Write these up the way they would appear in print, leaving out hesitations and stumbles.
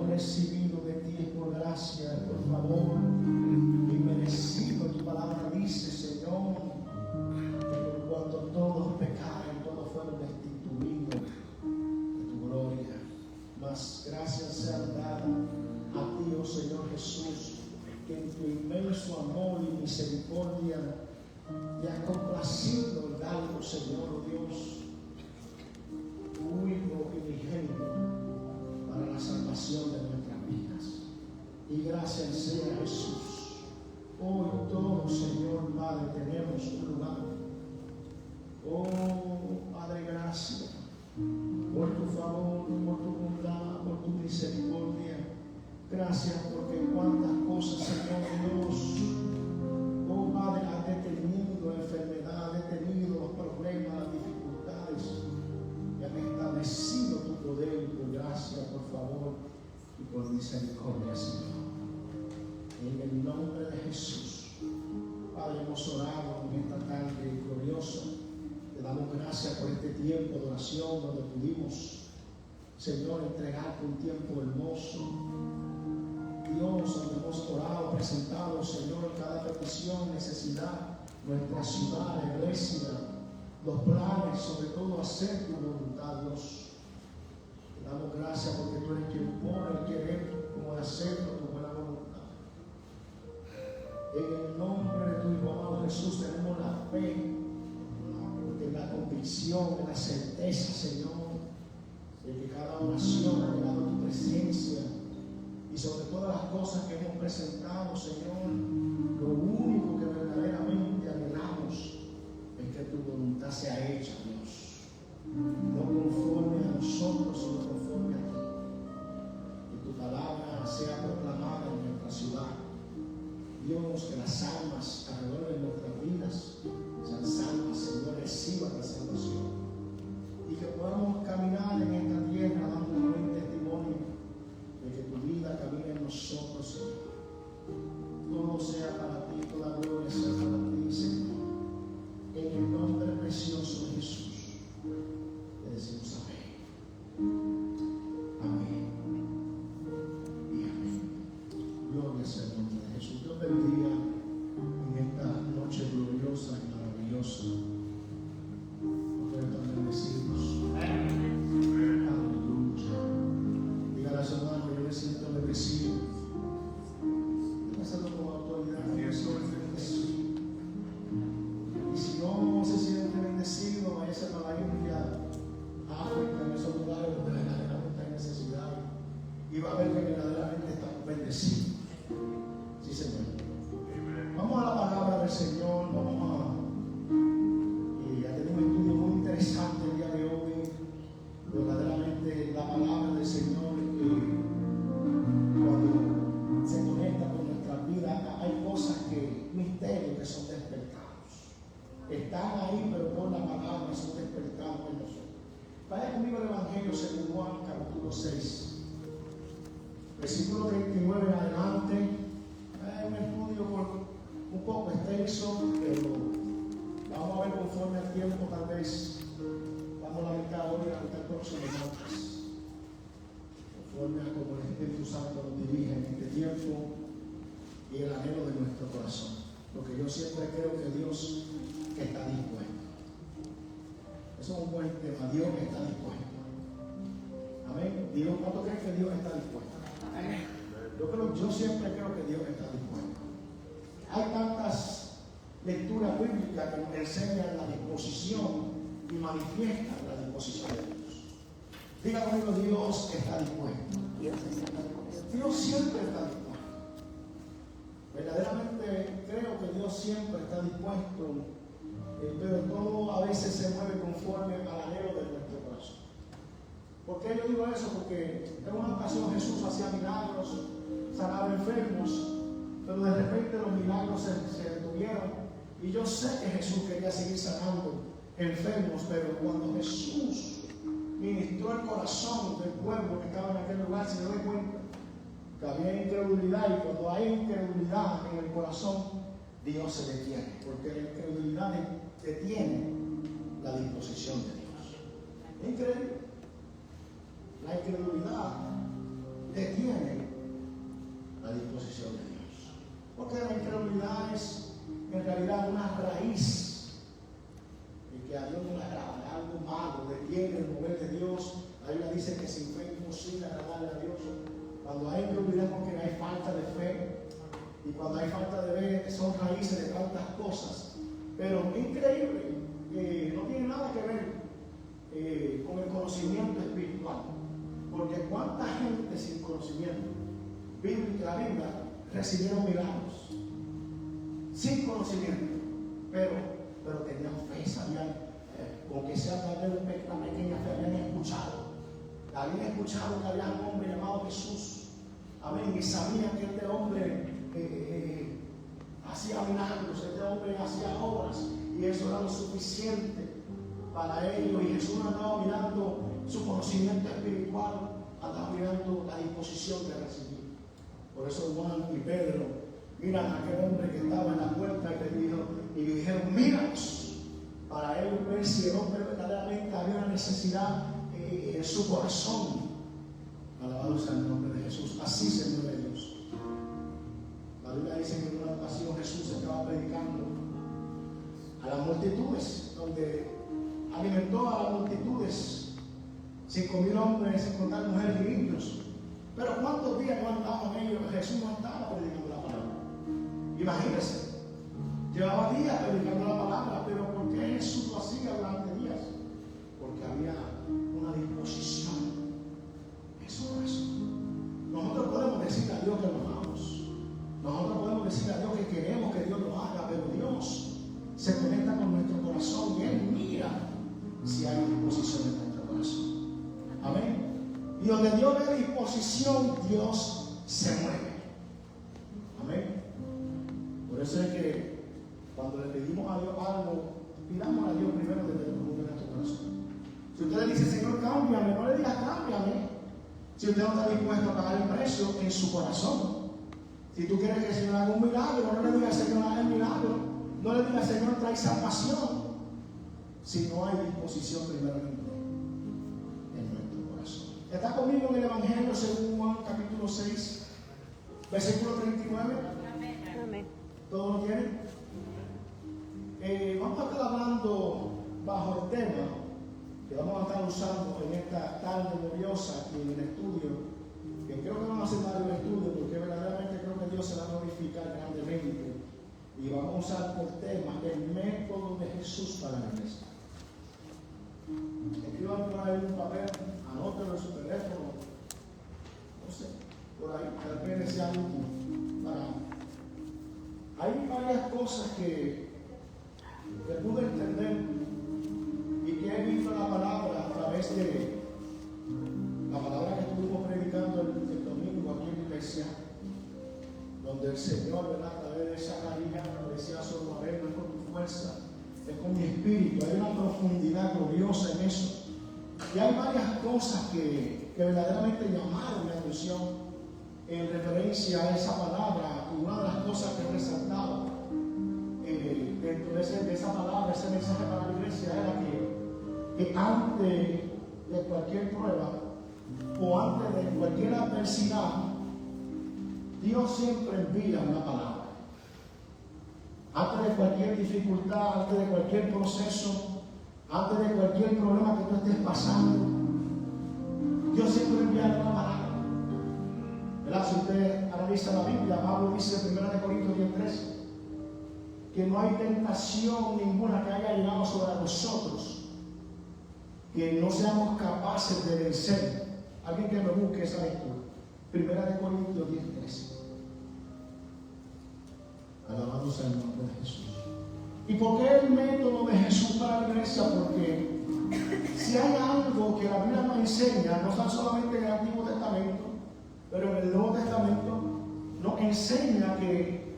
recibido de ti es por gracia, por favor, inmerecido. Tu palabra dice, Señor, que por cuanto todos pecaron, todos fueron destituidos de tu gloria. Mas gracias sean dadas a ti, oh Señor Jesús, que en tu inmenso amor y misericordia te has complacido en darnos, Señor, oh Dios, tu Hijo unigénito para la salvación de nuestras vidas. Y gracias sea Jesús. Hoy todos, Señor Padre, tenemos un lugar. Oh Padre, gracias por tu favor, por tu bondad, por tu misericordia. Gracias porque cuántas cosas, Señor Dios, oh Padre, has detenido enfermedad, has detenido los problemas, las dificultades, y has establecido tu poder y tu gracia, por favor, y por misericordia, Señor. En el nombre de Jesús, Padre, hemos orado en esta tarde gloriosa. Te damos gracias por este tiempo de oración donde pudimos, Señor, entregarte un tiempo hermoso. Dios, donde hemos orado, presentado, Señor, cada petición, necesidad, nuestra ciudad, la iglesia, los planes, sobre todo hacer tu voluntad, Dios. Te damos gracias porque tú eres quien pone el querer como el hacer tu buena voluntad. En el nombre de tu Hijo amado Jesús tenemos la fe, porque la convicción, la certeza, Señor, de que cada oración ha llegado a tu presencia. Y sobre todas las cosas que hemos presentado, Señor, lo único que verdaderamente anhelamos es que tu voluntad sea hecha, Dios. No conforme a nosotros, sino conforme a ti. Que tu palabra sea proclamada en nuestra ciudad. Dios, que las almas alrededor de nuestras vidas sean salvas, Señor, reciban la salvación. Y que podamos caminar en esta tierra dando un buen testimonio de que tu vida camine en nosotros, Señor. Todo sea para ti, toda gloria sea para ti, Señor. En el nombre precioso de Jesús, le decimos amén. Amén. Y amén. Gloria sea el nombre de Jesús. Dios bendiga en esta noche gloriosa y maravillosa. Nosotros estamos bendecidos. Aleluya. Dígale a su hermano, yo me siento bendecido. Hacerlo con autoridad. Y si no se siente bendecido, váyase para la India, África, en esos lugares donde verdaderamente hay necesidad, y va a ver que verdaderamente estamos bendecidos. Sí, Señor. Vamos a la palabra del Señor. Vamos a tener un estudio muy interesante el día de hoy. Verdaderamente la palabra del Señor, cuando se conecta con nuestra vida, hay cosas que, misterios que son despertados. Están ahí, pero por la palabra son despertados en nosotros. Vaya conmigo al Evangelio según Juan, capítulo 6, versículo 39 en adelante. Un estudio un poco extenso, pero vamos a ver conforme al tiempo, tal vez vamos a la mitad hoy, a la mitad próxima noches, conforme a como el Espíritu Santo nos dirige en este tiempo y el anhelo de nuestro corazón. Porque yo siempre creo que Dios está dispuesto. Eso es un buen tema. Dios está dispuesto. Amén. Dios, ¿cuánto creen que Dios está dispuesto? Amén. Yo siempre creo que Dios está dispuesto. Hay tantas lecturas bíblicas que nos enseñan la disposición y manifiestan la disposición de Dios. Diga conmigo, Dios está dispuesto. Dios siempre está dispuesto. Verdaderamente creo que Dios siempre está dispuesto, pero todo a veces se mueve conforme al anhelo de nuestro corazón. ¿Por qué yo digo eso? Porque en una ocasión Jesús hacía milagros, sanaba enfermos, pero de repente los milagros se detuvieron. Y yo sé que Jesús quería seguir sanando enfermos, pero cuando Jesús ministró el corazón del pueblo que estaba en aquel lugar, se dio cuenta que había incredulidad, y cuando hay incredulidad en el corazón, Dios se detiene, porque la incredulidad detiene la disposición de Dios. Es increíble. La incredulidad detiene Porque la incredulidad es en realidad una raíz y que a Dios no le agrada, algo malo, detiene el mover de Dios. La Biblia dice que sin fe es imposible agradarle a Dios. Cuando hay incredulidad es porque hay falta de fe, y cuando hay falta de fe son raíces de tantas cosas. Pero increíble, no tiene nada que ver con el conocimiento espiritual, porque cuánta gente sin conocimiento bíblico, la Biblia, recibieron milagros sin conocimiento, pero tenían fe, sabían, con que sea tal vez una pequeña fe, habían escuchado que había un hombre llamado Jesús, amén, y sabían que este hombre hacía milagros, este hombre hacía obras, y eso era lo suficiente para ellos. Y Jesús no andaba mirando su conocimiento espiritual, andaba mirando la disposición de recibir. Por eso Juan y Pedro miran a aquel hombre que estaba en la puerta y le dijeron, míranos, para ellos ver si el hombre verdaderamente había una necesidad en su corazón. Alabado sea el nombre de Jesús. Así se mueve Dios. La Biblia dice que en una ocasión Jesús estaba predicando a las multitudes, donde alimentó a las multitudes, 5,000 hombres, sin contar mujeres y niños. Pero ¿cuántos días no andaban ellos? Jesús no estaba predicando la palabra. Imagínense, llevaba días predicando la palabra, pero ¿por qué Jesús lo hacía durante días? Porque había una disposición en su corazón. Nosotros podemos decir a Dios que lo amamos, nosotros podemos decir a Dios que queremos que Dios lo haga, pero Dios se conecta con nuestro corazón y Él mira si hay disposición en nuestro corazón. Amén. Y donde Dios ve disposición, Dios se mueve. Amén. Por eso es que cuando le pedimos a Dios algo, pidamos a Dios primero desde el profundo de nuestro corazón. Si usted le dice, Señor, cámbiame, no le diga cámbiame. Si usted no está dispuesto a pagar el precio en su corazón. Si tú quieres que el Señor haga un milagro, no le digas, Señor, haga el milagro. No le digas, Señor, trae salvación. Si no hay disposición primeramente en nuestro corazón. ¿Está conmigo en el Evangelio según Juan capítulo 6, versículo 39? Amén. ¿Todos lo tienen? Vamos a estar hablando bajo el tema que vamos a estar usando en esta tarde gloriosa aquí en el estudio, que creo que vamos a hacer varios estudios porque verdaderamente creo que Dios se va a glorificar grandemente, y vamos a usar por tema el método de Jesús para la iglesia. Escriban por ahí un papel, anótenlo en su teléfono, no sé, por ahí, tal vez sea útil para. Hay varias cosas que pude entender y que he visto en la palabra a través de la palabra que estuvimos predicando el domingo aquí en la iglesia, donde el Señor, ¿verdad?, a través de esa carilla nos decía, solo a ver, no es con tu fuerza, es con mi espíritu. Hay una profundidad gloriosa en eso. Y hay varias cosas que verdaderamente llamaron mi atención en referencia a esa palabra. Y una de las cosas que he resaltado dentro de esa palabra, ese mensaje para la iglesia, era que antes de cualquier prueba o antes de cualquier adversidad, Dios siempre envía una palabra. Antes de cualquier dificultad, antes de cualquier proceso, antes de cualquier problema que tú estés pasando, Dios siempre envía una palabra. ¿Verdad? Si usted analiza la Biblia, Pablo dice en 1 Corintios 10:13 que no hay tentación ninguna que haya llegado sobre nosotros que no seamos capaces de vencer. Alguien que me busque esa lectura. 1 Corintios 10:13. Alabado sea el nombre de Jesús. ¿Y por qué el método de Jesús para la iglesia? Porque si hay algo que la Biblia nos enseña, no tan solamente en el Antiguo Testamento, pero en el Nuevo Testamento, nos enseña que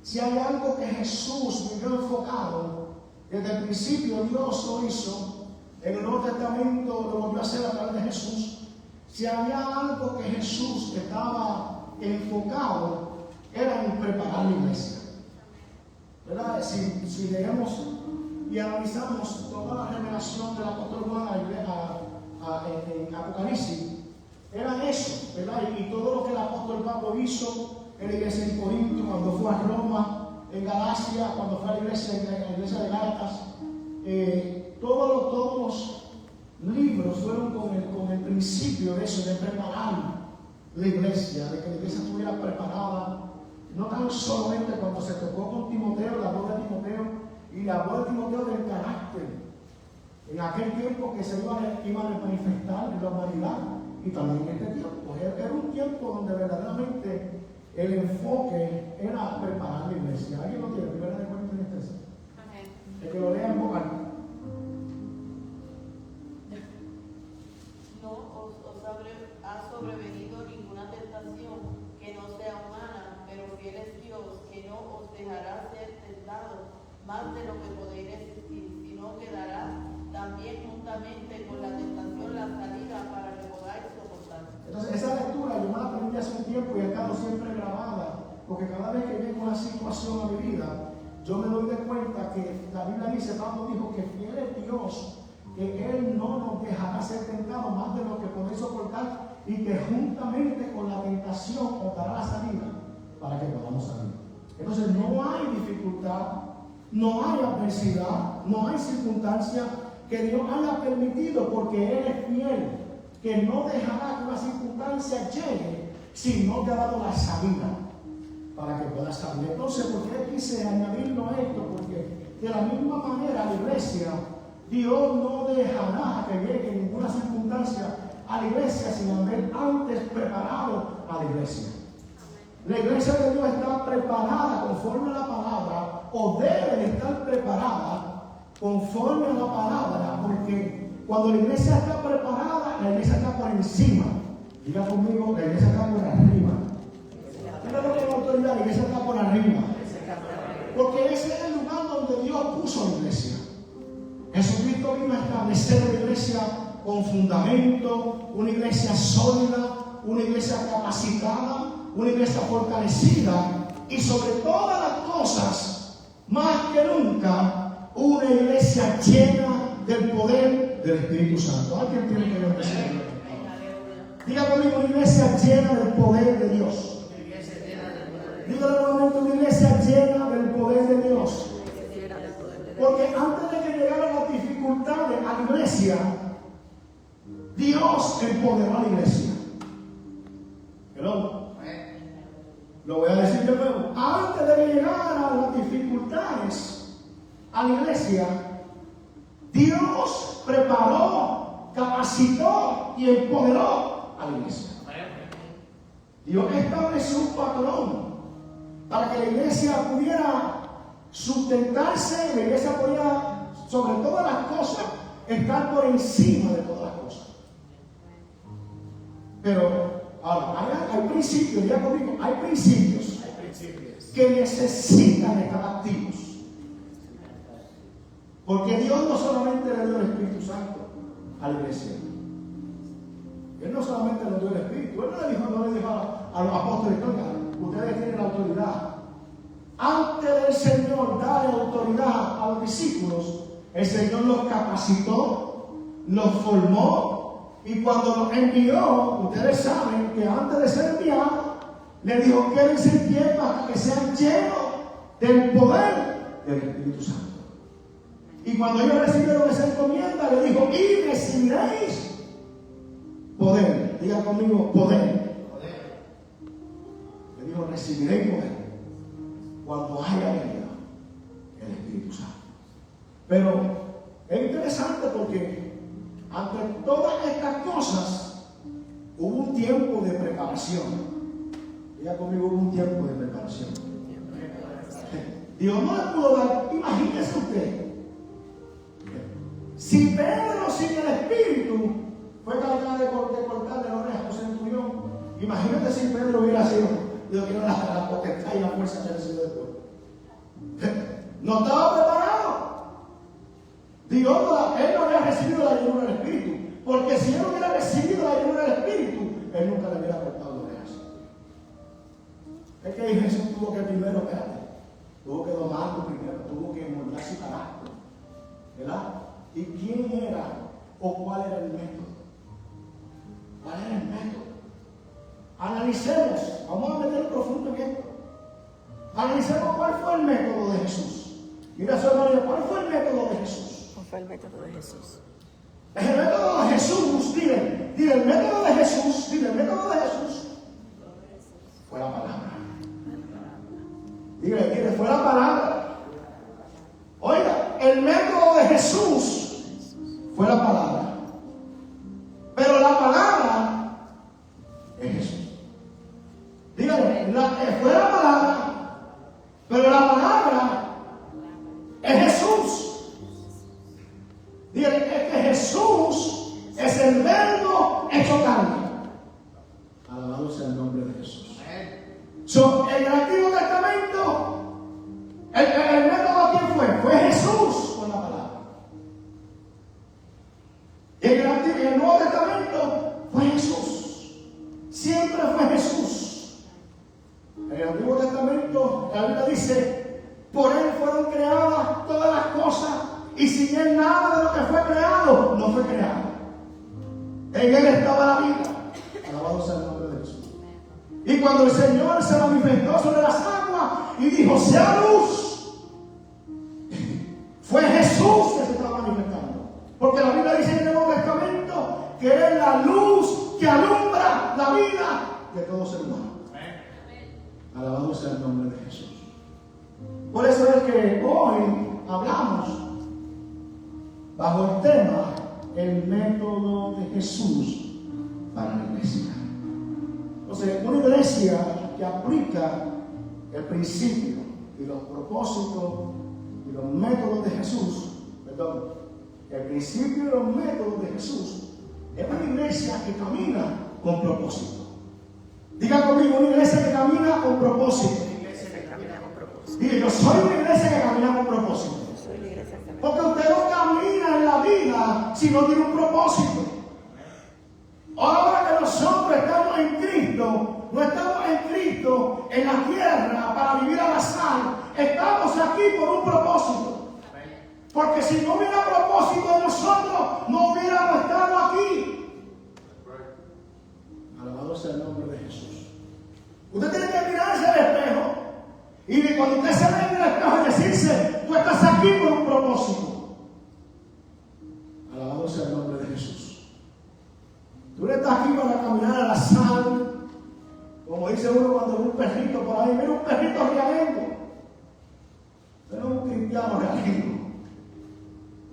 si hay algo que Jesús vivió enfocado, desde el principio Dios lo hizo, en el Nuevo Testamento lo volvió a hacer a través de Jesús. Si había algo que Jesús estaba enfocado, era en preparar la iglesia. ¿Verdad? Si leemos y analizamos toda la revelación del apóstol Juan en Apocalipsis, era eso, ¿verdad? Y todo lo que el apóstol Pablo hizo en la iglesia en Corinto, cuando fue a Roma, en Galacia, cuando fue a la iglesia de Gálatas. Todos los libros fueron con el principio de eso, de preparar la iglesia, de que la iglesia estuviera preparada, no tan solamente cuando se tocó con Timoteo, la voz de Timoteo, y la voz de Timoteo del carácter, en aquel tiempo que se iba a manifestar en la humanidad, y también en este tiempo. Era un tiempo donde verdaderamente el enfoque era preparar la iglesia. ¿Alguien lo tiene? Primera de Corintios 13. El que lo lea en voz alta. No os ha sobrevenido ninguna tentación que no sea humana, pero fiel es Dios, que no os dejará ser tentados más de lo que podéis resistir, sino que dará también juntamente con la tentación la salida para que podáis soportar. Entonces, esa lectura yo me la aprendí hace un tiempo y ha estado siempre grabada, porque cada vez que vengo una situación a mi vida, yo me doy de cuenta que la Biblia dice, Pablo dijo que fiel es Dios, que Él no nos dejará ser tentados más de lo que podéis soportar y que juntamente con la tentación os dará la salida para que podamos salir. Entonces no hay dificultad, no hay adversidad, no hay circunstancia que Dios haya permitido, porque Él es fiel, que no dejará que una circunstancia llegue si no te ha dado la salida para que puedas salir. Entonces, ¿por qué quise añadirlo a esto? Porque de la misma manera la iglesia, Dios no dejará que llegue ninguna circunstancia a la iglesia sin haber antes preparado a la iglesia. La iglesia de Dios está preparada conforme a la palabra, o debe de estar preparada conforme a la palabra, porque cuando la iglesia está preparada, la iglesia está por encima. Diga conmigo, la iglesia está por arriba. Dígalo con autoridad, la iglesia está por arriba. Porque ese es el lugar donde Dios puso la iglesia. Jesucristo vino a establecer una iglesia con fundamento, una iglesia sólida, una iglesia capacitada, una iglesia fortalecida y sobre todas las cosas, más que nunca, una iglesia llena del poder del Espíritu Santo. ¿Alguien tiene que ver eso? Diga conmigo, una iglesia llena del poder de Dios. Dígale nuevamente, una iglesia llena del poder de Dios. Porque antes de que llegaran las dificultades a la iglesia, Dios empoderó a la iglesia. Hello. Lo voy a decir de nuevo. Antes de que llegaran las dificultades a la iglesia, Dios preparó, capacitó y empoderó a la iglesia. Dios estableció un patrón para que la iglesia pudiera sustentarse, la iglesia podía, sobre todas las cosas, estar por encima de todas las cosas. Pero ahora, hay principios, ya conmigo, hay principios que necesitan estar activos. Porque Dios no solamente le dio el Espíritu Santo a la iglesia. Él no solamente le dio el Espíritu, Él no le dijo a los apóstoles, ustedes tienen la autoridad. Antes del Señor darle autoridad a los discípulos, el Señor los capacitó, los formó, y cuando los envió, ustedes saben que antes de ser enviados, le dijo, quédense en pie para que sean llenos del poder del Espíritu Santo. Y cuando ellos recibieron esa encomienda, le dijo, y recibiréis poder. Diga conmigo, poder. Le dijo, recibiréis poder cuando haya venido el Espíritu Santo. Pero es interesante porque ante todas estas cosas hubo un tiempo de preparación. Diga conmigo, hubo un tiempo de preparación. Dios no le pudo dar, imagínese usted, si Pedro sin el Espíritu fue capaz de cortarle la oreja a un centurión, imagínate si Pedro hubiera sido, Dios quiero la potestad y la fuerza que recibió después. No estaba preparado. Dios, él no había recibido la llenura del Espíritu, porque si él hubiera recibido la llenura del Espíritu, él nunca le hubiera cortado la oreja. Es que Jesús tuvo que primero, tuvo que domarlo primero, tuvo que moldear su carácter, ¿verdad? ¿Y quién era o cuál era el método? ¿Cuál era el método? Analicemos, vamos a meter profundo en esto. Analicemos cuál fue el método de Jesús. Mira su hermano, ¿cuál fue el método de Jesús? ¿Cuál fue el método de Jesús? El método de Jesús, dile el método de Jesús, dile el método de Jesús fue la palabra. Dile, fue la palabra. Oiga, el método de Jesús fue la palabra. Pero la palabra es Jesús. Dígale, fue la palabra, pero la palabra es Jesús. Dígale, es que Jesús es el verbo hecho carne. Alabado sea el nombre de Jesús. En el Antiguo Testamento, el método, ¿quién fue? Fue Jesús con la palabra. Y en el Nuevo Testamento fue Jesús. Siempre fue Jesús. En el Antiguo Testamento, la Biblia dice, por Él fueron creadas todas las cosas, y sin Él nada de lo que fue creado no fue creado. En Él estaba la vida. Alabado sea el nombre de Jesús. Y cuando el Señor se manifestó sobre las aguas y dijo, sea luz, fue Jesús que se estaba manifestando. Porque la Biblia dice en el Nuevo Testamento que Él es la luz que alumbra la vida de todo ser humano. Alabado sea el nombre de Jesús. Por eso es que hoy hablamos bajo el tema el método de Jesús para la iglesia. Entonces, una iglesia que aplica el principio y los propósitos y los métodos de Jesús, el principio y los métodos de Jesús, es una iglesia que camina con propósito. Diga conmigo, una iglesia que camina con propósito. Diga, yo soy una iglesia que camina con propósito. Porque usted no camina en la vida si no tiene un propósito. Ahora que nosotros estamos en Cristo, no estamos en Cristo en la tierra para vivir al azar. Estamos aquí por un propósito. Porque si no hubiera propósito de nosotros, no hubiéramos estado aquí. Alabado sea el nombre de Jesús. Usted tiene que mirarse al espejo. Y cuando usted se ve en el espejo y decirse, tú estás aquí por un propósito. Alabado sea el nombre de Jesús. Tú no estás aquí para caminar al azar. Como dice uno cuando ve un perrito por ahí, mira un perrito rialengo. Usted no es un cristiano rialengo.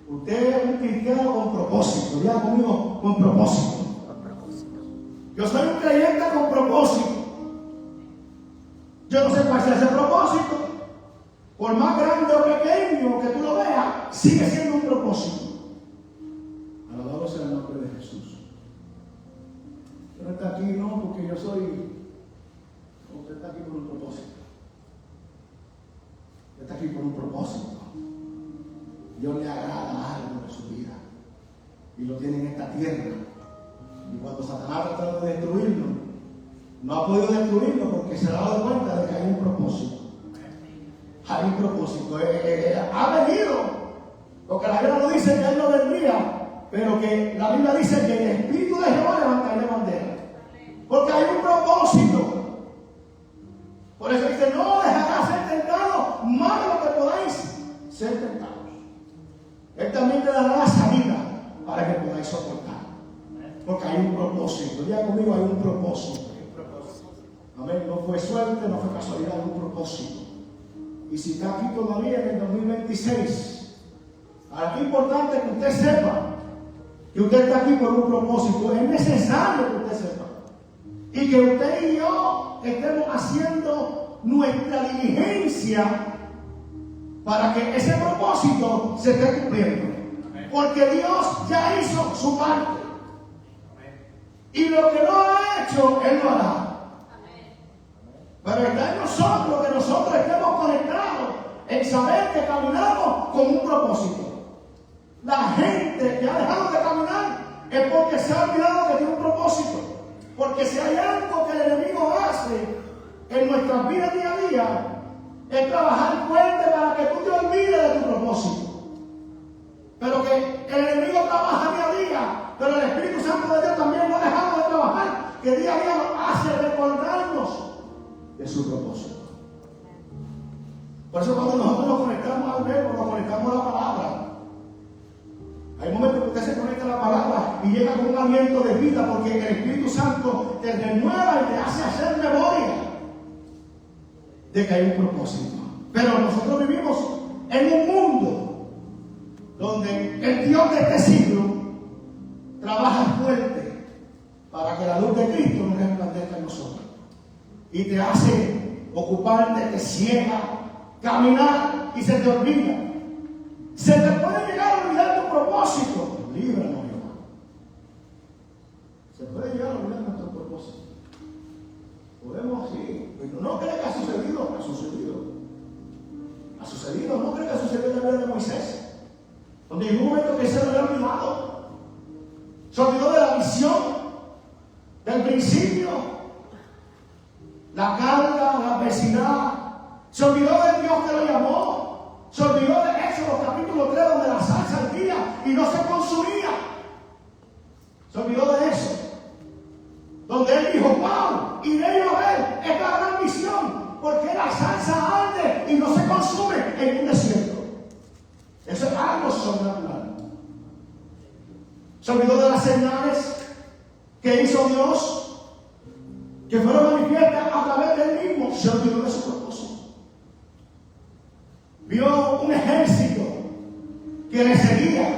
Usted es un cristiano con propósito. Diga conmigo, con propósito. Yo soy un creyente con propósito. Yo no sé cuál sea ese propósito. Por más grande o pequeño que tú lo veas, sigue siendo un propósito. Alabado sea el nombre de Jesús. Usted no está aquí, no, porque yo soy. Usted está aquí por un propósito. Usted está aquí por un propósito. Dios le agrada algo de su vida. Y lo tiene en esta tierra. Y cuando Satanás trató de destruirlo, no ha podido destruirlo porque se ha dado cuenta de que hay un propósito. Hay un propósito. Ha venido. Porque la Biblia no dice que Él no vendría, pero que la Biblia dice que el Espíritu de Jehová levantará bandera. Porque hay un propósito. Por eso dice, no dejará ser tentado más de lo que podáis ser tentados. Él también te dará la salida para que podáis soportar. Porque hay un propósito. Diga conmigo, hay un propósito. Amén. No fue suerte, no fue casualidad, hay un propósito. Y si está aquí todavía en el 2026, ahora es importante que usted sepa que usted está aquí por un propósito. Es necesario que usted sepa. Y que usted y yo estemos haciendo nuestra diligencia para que ese propósito se esté cumpliendo. Porque Dios ya hizo su parte. Y lo que no ha hecho, Él lo hará. Pero está en nosotros que nosotros estemos conectados en saber que caminamos con un propósito. La gente que ha dejado de caminar es porque se ha olvidado que tiene un propósito. Porque si hay algo que el enemigo hace en nuestras vidas día a día, es trabajar fuerte para que tú te olvides de tu propósito. pero que el enemigo trabaja día a día, pero el Espíritu Santo de Dios también no ha dejado de trabajar, que día a día nos hace recordarnos de su propósito. Por eso cuando nosotros nos conectamos al verbo, nos conectamos a la palabra. Hay momentos que usted se conecta a la palabra y llega con un aliento de vida, porque el Espíritu Santo te renueva y te hace hacer memoria de que hay un propósito. Pero nosotros vivimos en un mundo donde el Dios de este siglo trabaja fuerte para que la luz de Cristo no resplandezca en nosotros. Y te hace ocuparte, te ciega, caminar y se te olvida. Se te puede llegar a olvidar tu propósito. Líbranos, Jehová. Se puede llegar a olvidar nuestro propósito. Podemos, sí. No cree que ha sucedido. Ha sucedido. Ha sucedido. No cree que ha sucedido en la vida de Moisés, donde en un momento que se lo había olvidado. Se olvidó de la visión, del principio, la carga, la adversidad. Se olvidó del Dios que lo llamó. Se olvidó de Éxodo capítulo 3, donde la salsa ardía y no se consumía. Se olvidó de eso. Donde él dijo: wow, iré a ver esta gran misión, porque la salsa arde y no se consume en un desierto. Eso es algo sobrenatural. Se olvidó de las señales que hizo Dios, que fueron manifiestas a través del mismo. Se olvidó de su propósito. Vio un ejército que le seguía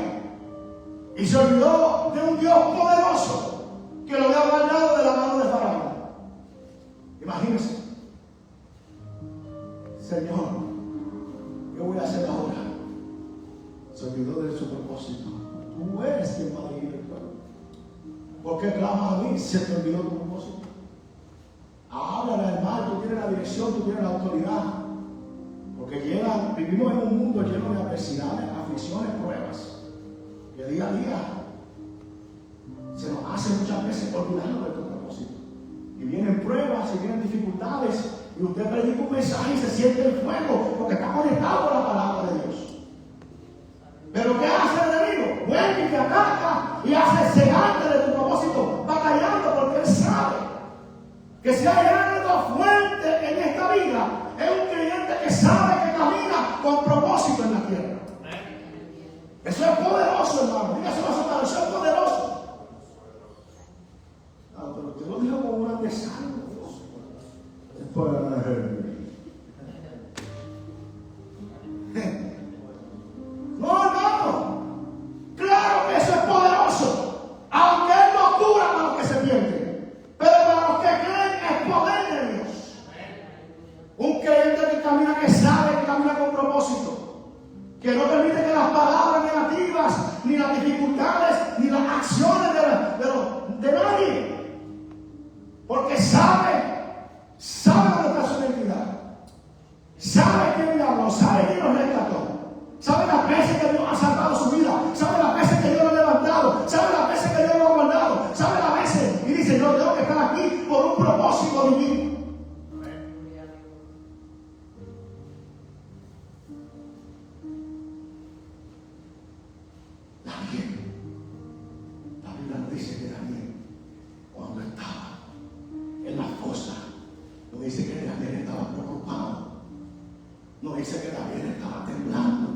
y se olvidó de un Dios poderoso que lo había guardado de la mano de Faraón. Imagínense: Señor, ¿qué voy a hacer ahora? Se olvidó de su propósito. Tú eres quien va a dirigir el pueblo. ¿Por qué clamas a mí? Se te olvidó tu propósito. Háblale al mar, tú tienes la dirección, tú tienes la autoridad. Porque vivimos en un mundo lleno de adversidades, aflicciones, pruebas, que día a día se nos hace muchas veces olvidarnos de nuestro propósito. Y vienen pruebas y vienen dificultades, y usted predica un mensaje y se siente el fuego, porque está conectado con la palabra de Dios. Pero ¿qué hace el enemigo? Vuelve y te ataca y hace cegarte de tu propósito, batallando, porque él sabe que si hay algo fuerte en esta vida, es un creyente que sabe que camina con propósito en la tierra. Eso es poderoso, hermano. Dígaselo a su padre, eso es poderoso. No, pero usted lo dijo con una desánimo. No, hermano. Claro que eso es poderoso. Aunque Él no cura para los que se pierden, pero para los que creen es poder de Dios. Un creyente que camina, que sabe que camina con propósito, que no permite que las palabras negativas, ni las dificultades, ni las acciones de nadie, porque sabe dónde está su identidad, sabe quién le habló, sabe quién lo rescató, sabe las veces que Dios ha salvado su vida, sabe las veces que Dios lo ha levantado, sabe las veces que Dios lo ha guardado, sabe las veces, y dice: yo tengo que estar aquí por un propósito divino. Dice que Daniel, cuando estaba en la fosa, no dice que Daniel estaba preocupado, no dice que Daniel estaba temblando.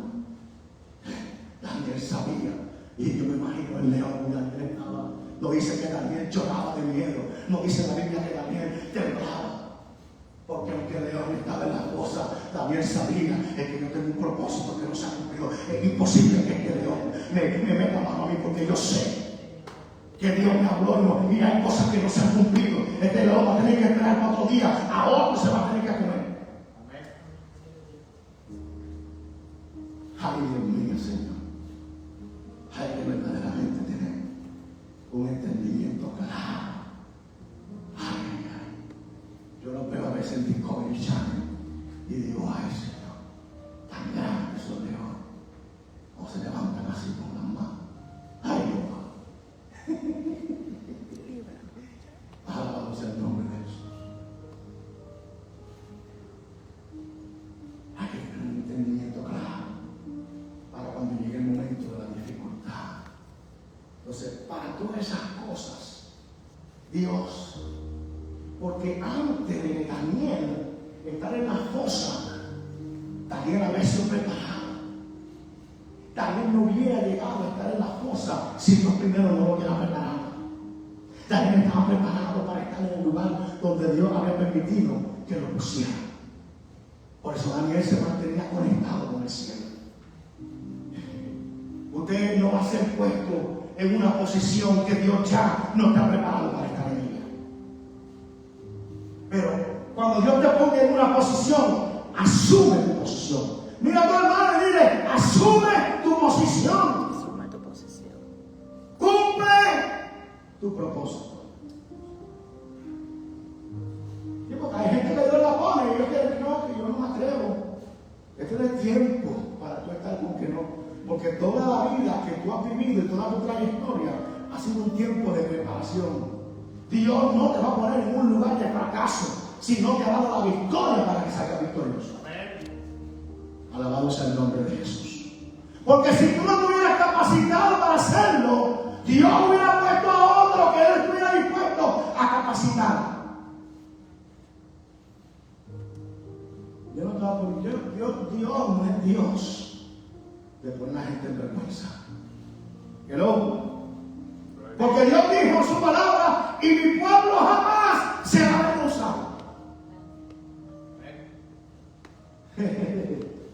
Daniel sabía, y yo me imagino el león que Daniel estaba. No dice que Daniel lloraba de miedo, no dice la Biblia que Daniel temblaba, porque aunque el león estaba en la fosa, Daniel sabía que yo tengo un propósito que no se ha cumplido. Es imposible que este león me meta mano a mí, porque yo sé que Dios me habló y hay cosas que no se han cumplido. Este león va a tener que esperar 4 días, a otro se va a tener que comer. Ay, Dios mío, Señor. Hay que verdaderamente tener un entendimiento claro. Ay. Yo lo veo a veces en Discovery Channel y digo: ay, Señor, tan grandes esos leones, o se levantan así con las manos. Ay, Dios. Alabado sea el nombre de Jesús. Hay que tener un entendimiento claro para cuando llegue el momento de la Dios. Porque antes de Daniel estar en la fosa, Daniel había sido preparado. Daniel no hubiera llegado a estar en la fosa si Dios primero no lo hubiera preparado. Daniel estaba preparado para estar en el lugar donde Dios había permitido que lo pusiera. Por eso Daniel se mantenía conectado con el cielo. Usted no va a ser puesto en una posición que Dios ya no está preparado para estar en ella. Pero cuando Dios te ponga en una posición, asume tu posición. Mira a tu hermano y dile, asume tu posición. Asume tu posición. Cumple tu propósito. Y porque hay gente que Dios la pone y yo que yo no me atrevo. Este no es tiempo para tú estar con que no. Porque toda la vida que tú has vivido y toda tu trayectoria ha sido un tiempo de preparación. Dios no te va a poner en un lugar de fracaso, sino que ha dado la victoria para que salgas victorioso. Alabado sea el nombre de Jesús. Porque si tú no te hubieras capacitado para hacerlo, Dios hubiera puesto a otro que Él estuviera dispuesto a capacitar. Dios no es Dios de poner a la gente en vergüenza. Hello. Porque Dios dijo en su palabra, y mi pueblo jamás será avergonzado.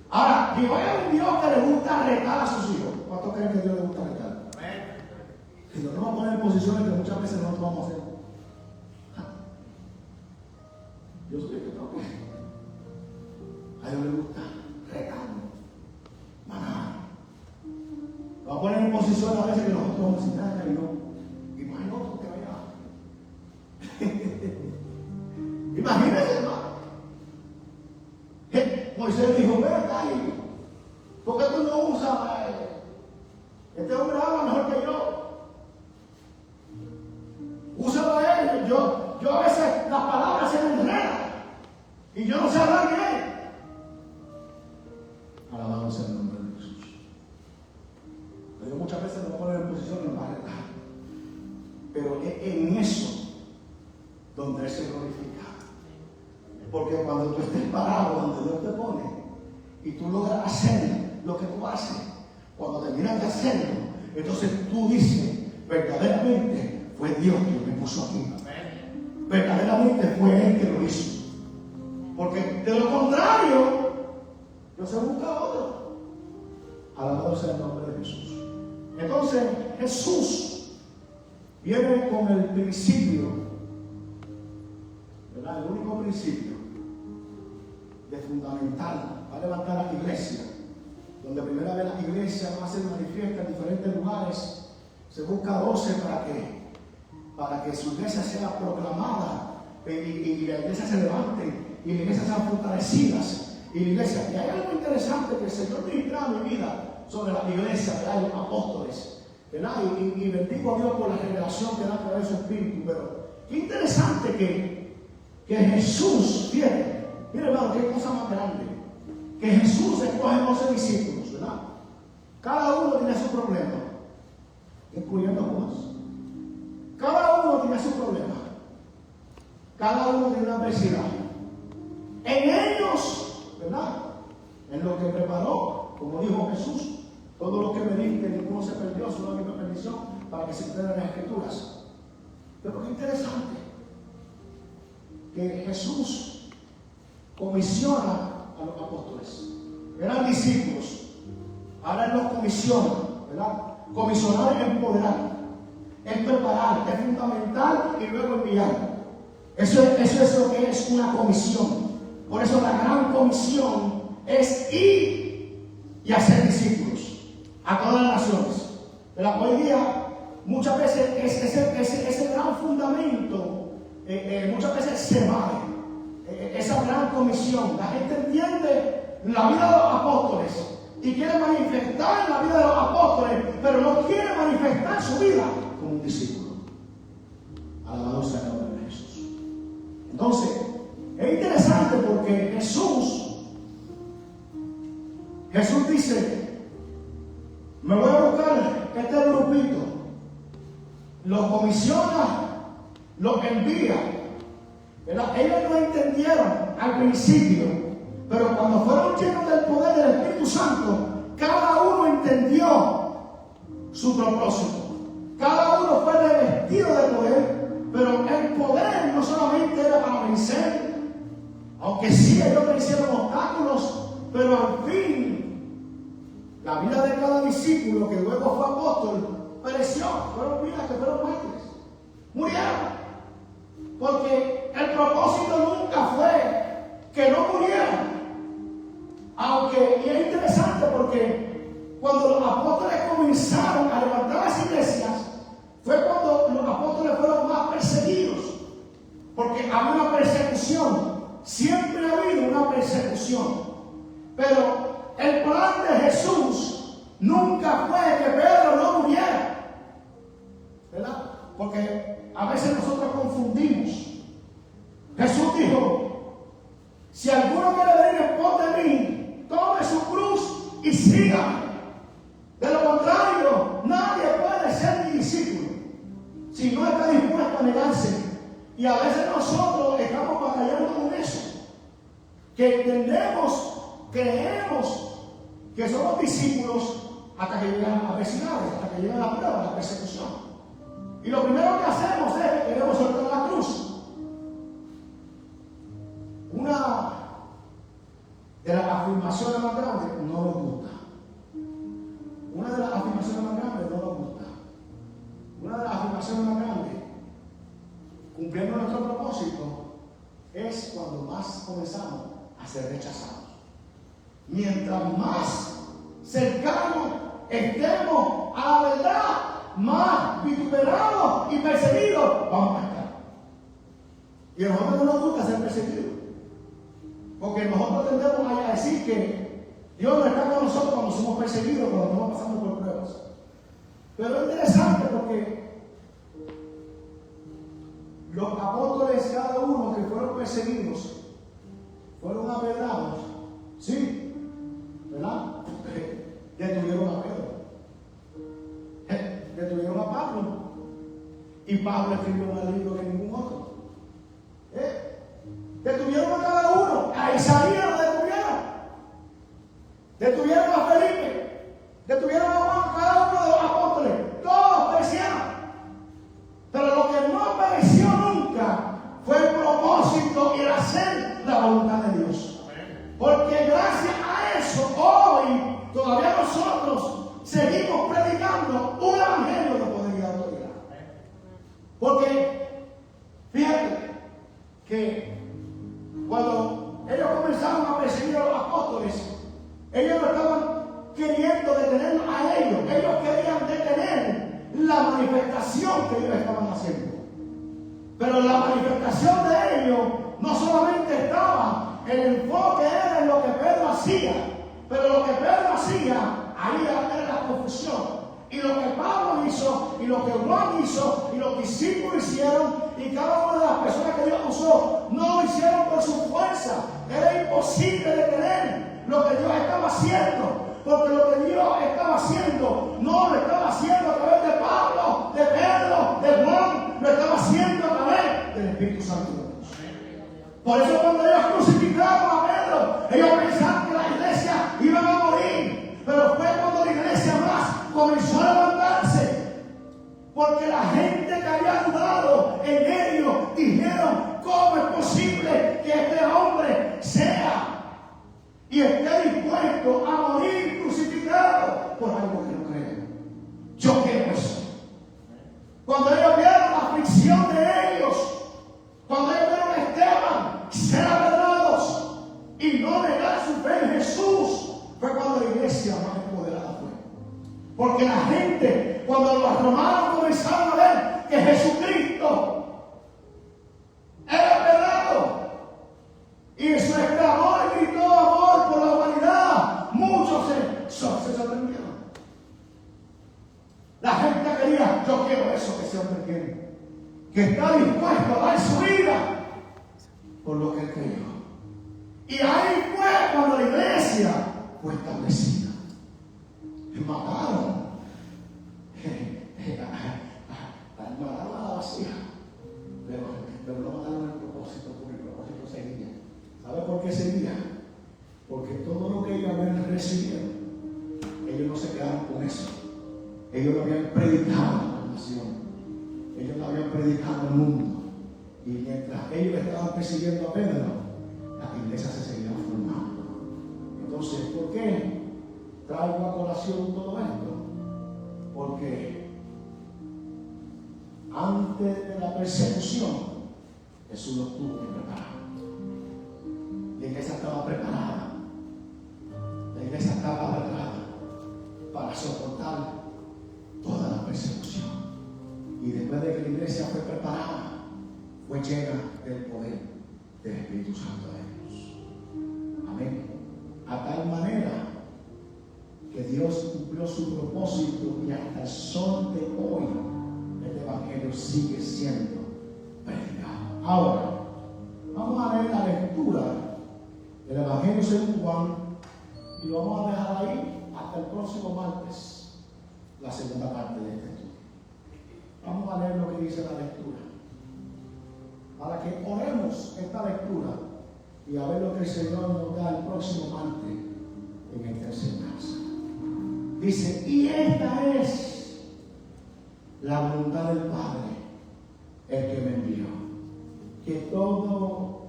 Ahora, Dios es un Dios que le gusta retar a sus hijos. ¿Cuántos creen que Dios le gusta retar? Y Dios nos va a poner en posiciones que muchas veces nosotros vamos a hacer. Yo soy el que toco. A Dios le gusta retarnos. Maná. Nos va a poner en posiciones a veces que nosotros vamos a decir nada y no. Y no hay otro que vaya. Imagínense, hermano. Moisés dijo, ven acá, ¿por qué tú no usas? Este hombre habla mejor que yo. Úsalo a él. Yo a veces las palabras se me enredan y yo no sé hablar bien. Alabado sea el nombre de Jesús. Pero muchas veces nos ponen en posición y nos va a retar. Pero es en eso donde Él se glorifica. Porque cuando tú estés parado donde Dios te pone y tú logras hacer lo que tú haces, cuando terminas de hacerlo, entonces tú dices, verdaderamente fue Dios quien me puso aquí. Verdaderamente fue Él que lo hizo. Porque de lo contrario, Dios se busca a otro. Alabado sea el nombre de Jesús. Entonces Jesús viene con el principio, ¿verdad? El único principio de fundamental va a levantar a la iglesia, donde primera vez la iglesia va a ser manifiesta en diferentes lugares. Se busca 12 para que su iglesia sea proclamada y la iglesia se levante y la iglesia sean fortalecidas y la iglesia. Y hay algo interesante que el Señor ministra en mi vida sobre la iglesia, ¿verdad? Los apóstoles, ¿verdad? Y bendigo a Dios por la revelación que da a través de su espíritu. Pero qué interesante que Jesús, fíjate, mire hermano, qué cosa más grande, que Jesús escoge 12 discípulos, ¿verdad? Cada uno tiene su problema, incluyendo a Judas. Cada uno tiene su problema, cada uno tiene una adversidad. En ellos, ¿verdad? En lo que preparó, como dijo Jesús, todo lo que me diste, ninguno se perdió, solo mi bendición, para que se cumplan las escrituras. Pero qué interesante que Jesús comisiona a los apóstoles. Eran discípulos, ahora Él los comisiona, ¿verdad? Comisionar es empoderar, es preparar, es fundamental y luego enviar. Eso es lo que es una comisión. Por eso la gran comisión es ir y hacer discípulos a todas las naciones. Pero hoy día muchas veces ese gran fundamento muchas veces se va. Esa gran comisión, la gente entiende la vida de los apóstoles y quiere manifestar la vida de los apóstoles, pero no quiere manifestar su vida como un discípulo. Alabado sea el nombre de Jesús. Entonces, es interesante porque Jesús dice, me voy a buscar este grupito, lo comisiona, los envía, ¿verdad? Ellos no entendieron al principio, pero cuando fueron llenos del poder del Espíritu Santo, cada uno entendió su propósito. Cada uno fue revestido de poder, pero el poder no solamente era para vencer, aunque sí ellos vencieron obstáculos, pero al fin la vida de cada discípulo que luego fue apóstol pereció. Fueron vidas que fueron mártires, murieron, porque el propósito nunca fue que no murieran. Aunque, y es interesante porque cuando los apóstoles comenzaron a levantar las iglesias, fue cuando los apóstoles fueron más perseguidos, porque había una persecución, siempre ha habido una persecución, pero el plan de Jesús nunca fue que Pedro no muriera, ¿verdad? Porque a veces nosotros confundimos. Jesús dijo: si alguno quiere venir en pos de mí, tome su cruz y sígame. De lo contrario, nadie puede ser mi discípulo si no está dispuesto a negarse. Y a veces nosotros estamos batallando con eso, que entendemos, creemos que somos discípulos hasta que llegan las adversidades, hasta que llegan las pruebas, la persecución. Y lo primero que hacemos es que queremos soltar la cruz. Una de las afirmaciones más grandes no nos gusta. Una de las afirmaciones más grandes no nos gusta. Una de las afirmaciones más grandes, cumpliendo nuestro propósito, es cuando más comenzamos a ser rechazados. Mientras más cercanos estemos a la verdad, más vituperados y perseguidos vamos a estar. Y a nosotros no nos gusta ser perseguidos, porque nosotros tendemos a decir que Dios no está con nosotros cuando somos perseguidos, cuando estamos pasando por pruebas. Pero es interesante porque los apóstoles, cada uno que fueron perseguidos, fueron apedrados, sí, ¿verdad? Detuvieron a Pedro, detuvieron a Pablo, y Pablo escribió más libros que ningún otro. Detuvieron a cada uno. A Isaías lo detuvieron. Detuvieron a Felipe. Detuvieron a cada uno de los apóstoles. Todos perecieron. Pero lo que no pereció nunca fue el propósito y el hacer la voluntad de Dios. Porque gracias a eso, hoy todavía nosotros seguimos predicando un evangelio de poder y de autoridad. Porque fíjate que cuando ellos comenzaron a perseguir a los apóstoles, ellos no estaban queriendo detenerlos a ellos. Ellos querían detener la manifestación que ellos estaban haciendo. Pero la manifestación de ellos no solamente estaba, el enfoque era en lo que Pedro hacía, pero lo que Pedro hacía, ahí era la confusión. Y lo que Pablo hizo, y lo que Juan hizo, y los discípulos hicieron, y cada una de las personas que Dios usó, no lo hicieron por su fuerza. Era imposible detener lo que Dios estaba haciendo, porque lo que Dios estaba haciendo, no lo estaba haciendo a través de Pablo, de Pedro, de Juan, lo estaba haciendo a través del Espíritu Santo de Dios. Por eso cuando ellos crucificaron a Pedro, ellos pensaban que la iglesia iban a morir, pero fue cuando la iglesia más comenzó a levantarse, porque la gente que había dudado en ellos dijeron: ¿cómo es posible que este hombre sea y esté dispuesto a morir crucificado por algo que no cree? Yo quiero eso. Cuando ellos vieron la aflicción de ellos, cuando ellos vieron a Esteban ser apedrados y no negar su fe en Jesús, fue cuando la iglesia más empoderada fue. Porque la gente, cuando los romanos comenzaron a ver que Jesucristo era apedrado y su exclamó y gritó amor por la humanidad, muchos se sorprendieron. La gente quería: yo quiero eso que ese hombre quiere, que está dispuesto a dar su vida por lo que él creyó. Y ahí fue cuando la iglesia fue establecida. Mataron a la vacía, pero que seguía, porque todo lo que ellos habían recibido, ellos no se quedaron con eso. Ellos lo habían predicado a la nación, ellos lo habían predicado al mundo. Y mientras ellos estaban persiguiendo a Pedro, la iglesia se seguía formando. Entonces, ¿por qué traigo a colación todo esto? Porque antes de la persecución, Jesús los tuvo que preparar. La iglesia estaba preparada. La iglesia estaba preparada para soportar toda la persecución. Y después de que la iglesia fue preparada, fue llena del poder del Espíritu Santo de Dios. Amén. A tal manera que Dios cumplió su propósito y hasta el sol de hoy el Evangelio sigue siendo predicado. Ahora, vamos a leer la lectura del Evangelio según Juan y lo vamos a dejar ahí hasta el próximo martes, la segunda parte de este estudio. Vamos a leer lo que dice la lectura, para que oremos esta lectura y a ver lo que el Señor nos da el próximo martes en esta enseñanza. Dice, y esta es la voluntad del Padre, el que me envió, que todo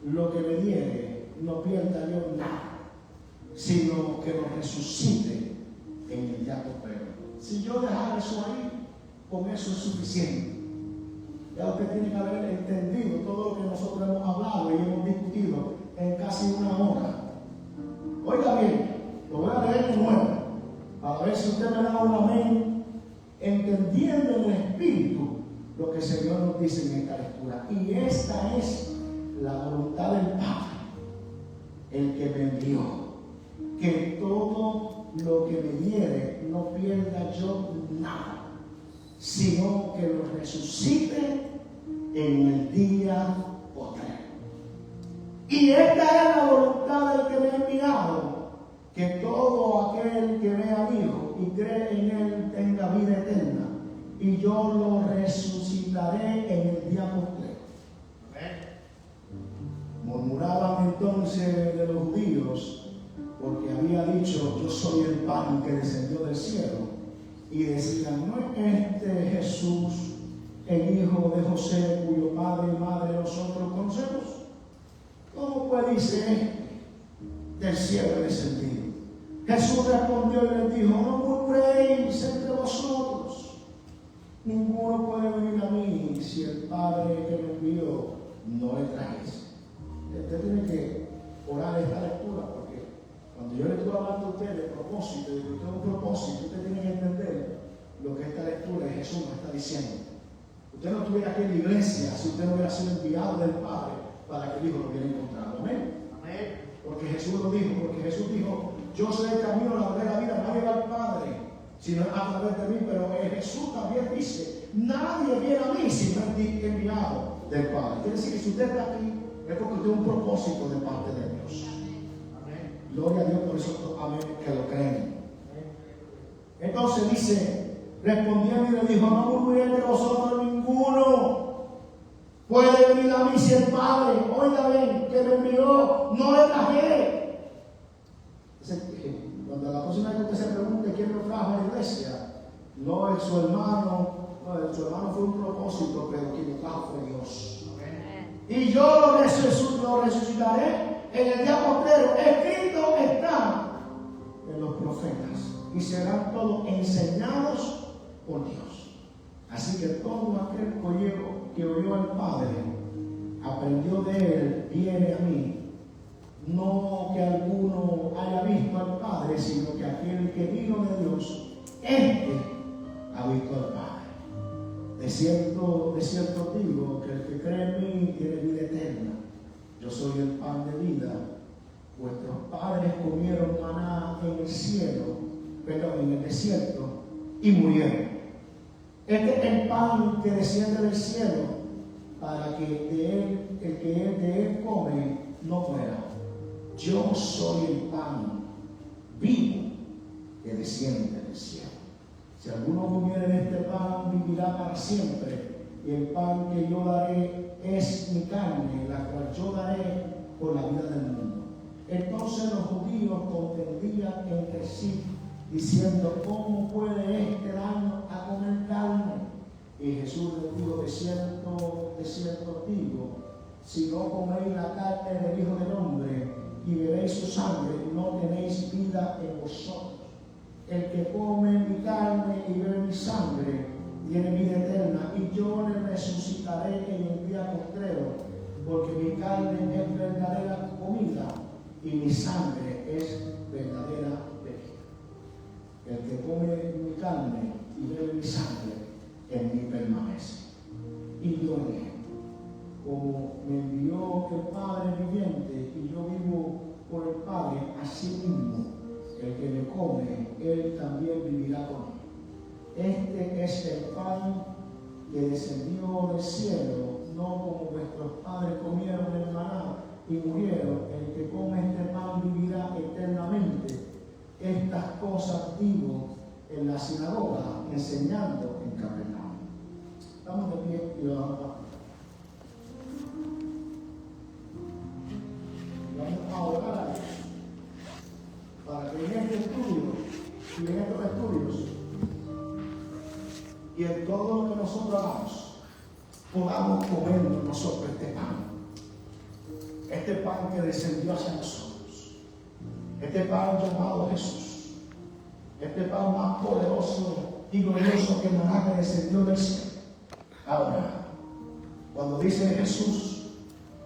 lo que me diere no pierda yo nada, sino que lo resucite en el día postrero. Si yo dejara eso ahí, con eso es suficiente. Ya usted tiene que haber entendido todo lo que nosotros hemos hablado y hemos discutido en casi una hora. Oiga bien, lo voy a leer de nuevo, para ver si usted me da un amén, entendiendo en el Espíritu lo que el Señor nos dice en esta lectura. Y esta es la voluntad del Padre, el que me envió, que todo lo que me diere no pierda yo nada, sino que lo resucite en el día postrero. Y esta es la voluntad del que me ha enviado, que todo aquel que vea al Hijo y cree en Él tenga vida eterna, y yo lo resucitaré en el día postrero. Murmuraban entonces de los judíos, porque había dicho, yo soy el pan que descendió del cielo. Y decían, ¿no es este Jesús el hijo de José, cuyo padre y madre nosotros conocemos? ¿Cómo pues dice este, del cielo he descendido? Jesús respondió y les dijo, no murmuréis entre vosotros. Ninguno puede venir a mí si el Padre que me envió no le trajese. Usted tiene que orar esta lectura, porque cuando yo le estoy hablando a usted de propósito, de que usted es un propósito, usted tiene que entender lo que esta lectura de Jesús nos está diciendo. Usted no estuviera aquí en la iglesia si usted no hubiera sido enviado del Padre para que el Hijo lo hubiera encontrado. Amén. Amén. Porque Jesús lo dijo, porque Jesús dijo, yo soy el camino, la verdad y la vida, nadie va al Padre sino a través de mí. Pero Jesús también dice, nadie viene a mí si no es enviado del Padre. Quiere decir que si usted está aquí es porque usted tiene un propósito de parte de Dios. Amén. Gloria a Dios por eso, amén, que lo creen. Entonces dice, respondiendo y le dijo, no murmuréis de vosotros ninguno puede venir a mí si el Padre, oiga bien, que me envió, no le traje. Cuando la próxima vez que usted se pregunte quién lo trajo a la iglesia, no es su hermano, no, su hermano fue un propósito, pero quien lo trajo fue Dios. Y yo lo resucitaré en el día postrero. Escrito está en los profetas, y serán todos enseñados por Dios. Así que todo aquel que oyó al Padre, aprendió de él, viene a mí. No que alguno haya visto al Padre, sino que aquel que vino de Dios, este ha visto al Padre. De cierto digo que el que cree en mí tiene vida eterna. Yo soy el pan de vida. Vuestros padres comieron maná en el desierto, y murieron. Este es el pan que desciende del cielo, para que el que de él come no muera. Yo soy el pan vivo que desciende del cielo. Si alguno comiere de este pan, vivirá para siempre. Y el pan que yo daré es mi carne, la cual yo daré por la vida del mundo. Entonces los judíos contendían entre sí, diciendo: ¿cómo puede este darnos a comer carne? Y Jesús les dijo: de cierto digo, si no coméis la carne del Hijo del Hombre y bebéis su sangre, no tenéis vida en vosotros. El que come mi carne y bebe mi sangre tiene vida eterna, y yo le resucitaré en el día postrero, porque mi carne es verdadera comida y mi sangre es verdadera bebida. El que come mi carne y bebe mi sangre, en mí permanece, y yo en él. Como me envió el Padre viviente y yo vivo por el Padre, así mismo el que me come, él también vivirá por mí. Este es el pan que descendió del cielo, no como vuestros padres comieron el maná y murieron. El que come este pan vivirá eternamente. Estas cosas digo en la sinagoga, enseñando en Capernaum. Estamos de pie y vamos a orar a Dios para que en este estudio y en estos estudios y en todo lo que nosotros hagamos podamos comer nosotros este pan que descendió hacia nosotros, este pan llamado Jesús, este pan más poderoso y glorioso que maná que descendió del cielo. Ahora, cuando dice Jesús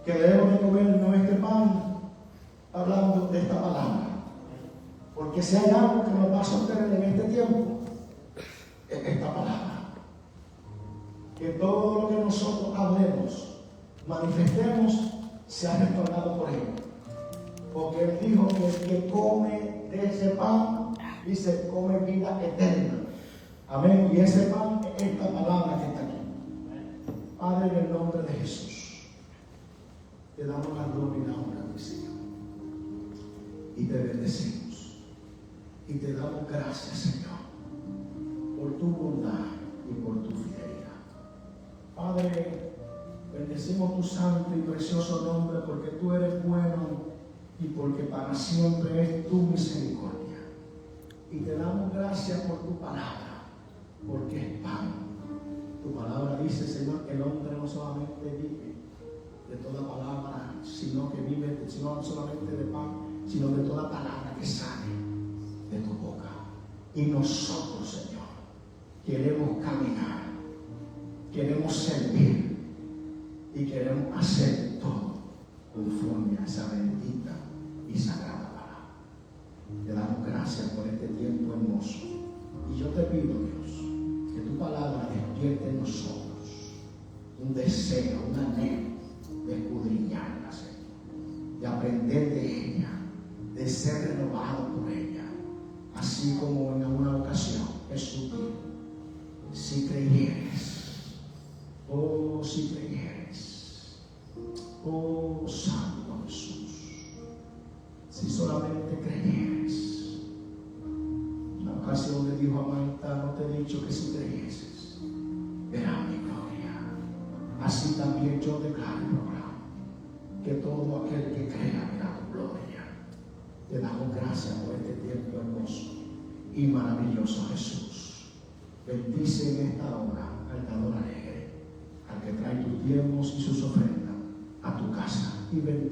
que debemos de comer este pan, hablando de esta palabra, porque si hay algo que nos va a sostener en este tiempo, es esta palabra. Que todo lo que nosotros hablemos, manifestemos, sea retornado por él. Porque él dijo que el que come de ese pan, dice, come vida eterna. Amén. Y ese pan es esta palabra que está aquí. Padre, en el nombre de Jesús, te damos la gloria y la honra, mi Señor. Y te bendecimos. Y te damos gracias, Señor, por tu bondad y por tu fidelidad. Padre, bendecimos tu santo y precioso nombre, porque tú eres bueno y porque para siempre es tu misericordia. Y te damos gracias por tu palabra, porque es pan. Tu palabra dice, Señor, que el hombre no solamente vive de toda palabra, sino que vive, no solamente de pan, sino de toda palabra que sale de tu boca. Y nosotros, Señor, queremos caminar, queremos servir y queremos hacer todo conforme a esa bendita y sagrada palabra. Te damos gracias por este tiempo hermoso. Y yo te pido, Dios, que tu palabra despierte en nosotros un deseo, un anhelo de escudriñarla, Señor, de aprender de ella, de ser renovado por ella. Así como en alguna ocasión Jesús dijo: si creyeres, oh, si creyeres, oh, Santo Jesús, si solamente creyeres. En una ocasión le dijo a Marta: no te he dicho que si creyeses, verás mi gloria. Así también yo declaro y proclamo que todo aquel que crea verá tu gloria. Te damos gracias por este tiempo hermoso y maravilloso, Jesús. Bendice en esta hora al dador alegre, al que trae tus diezmos y sus ofrendas a tu casa. Y bendice